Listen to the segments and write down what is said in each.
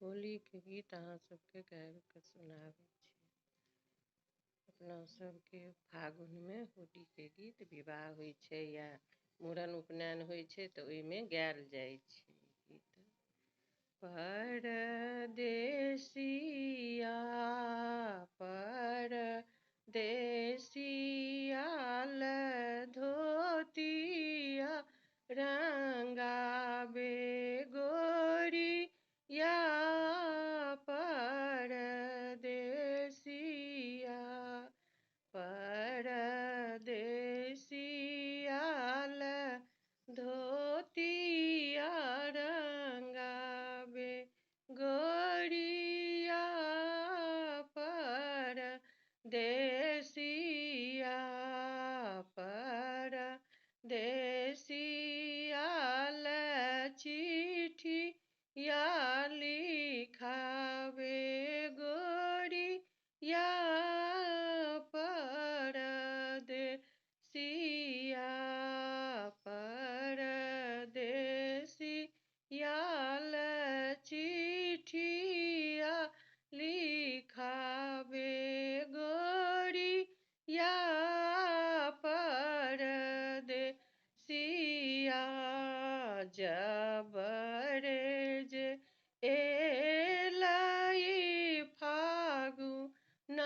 होली के गीत अहाँ सबके गाबि कऽ सुनाबै छी। अपना सबके फागुन में होली के गीत विवाह होइ छै या मूड़न उपनयन होइ छै तऽ ओहिमे गायल जाइ छै गीत। परदेसिया परदेसिया धोतिया रंगाबे गोरिया परदेसिया परदेसिया धोतिया रंगाबे गोरिया परदेसिया परदेसिया चिट्ठिया लिखावे गोरिया परदेसिया परदेसिया चिट्ठिया लिखावे गोरिया परदेसिया जबरे जे एलाई फागुन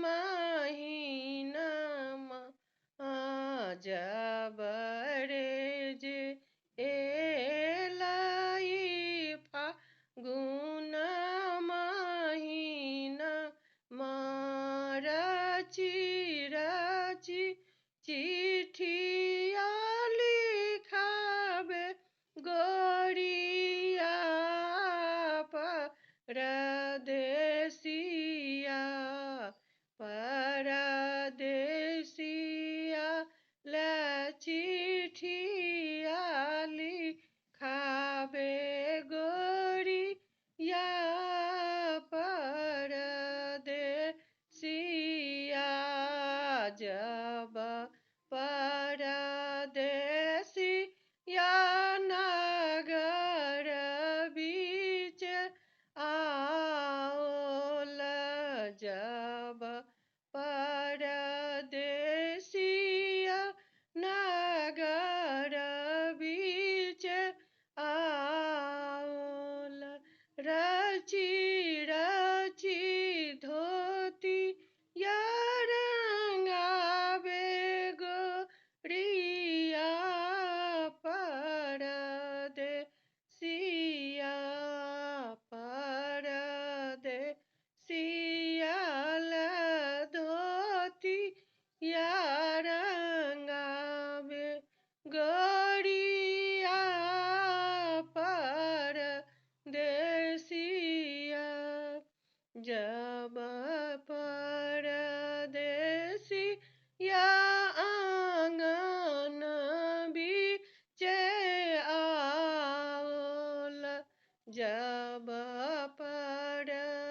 महिनमा जबरे जे एलाई फागुन महिनमा रची रची चिट्ठिया लिखावे गोरिया परदेसिया परदेसिया चिट्ठिया लिखावे गोरिया परदेसिया जब परदेसिया नगर बीच आओल जब परदेसिया नगर बीच आओल रची रची धोतिया रंगावे गोरिया परदेसिया परदेसिया धोतिया रंगावे गोरिया परदेसिया जब परदेसिया आंगन बीच आओल जब परदेसिया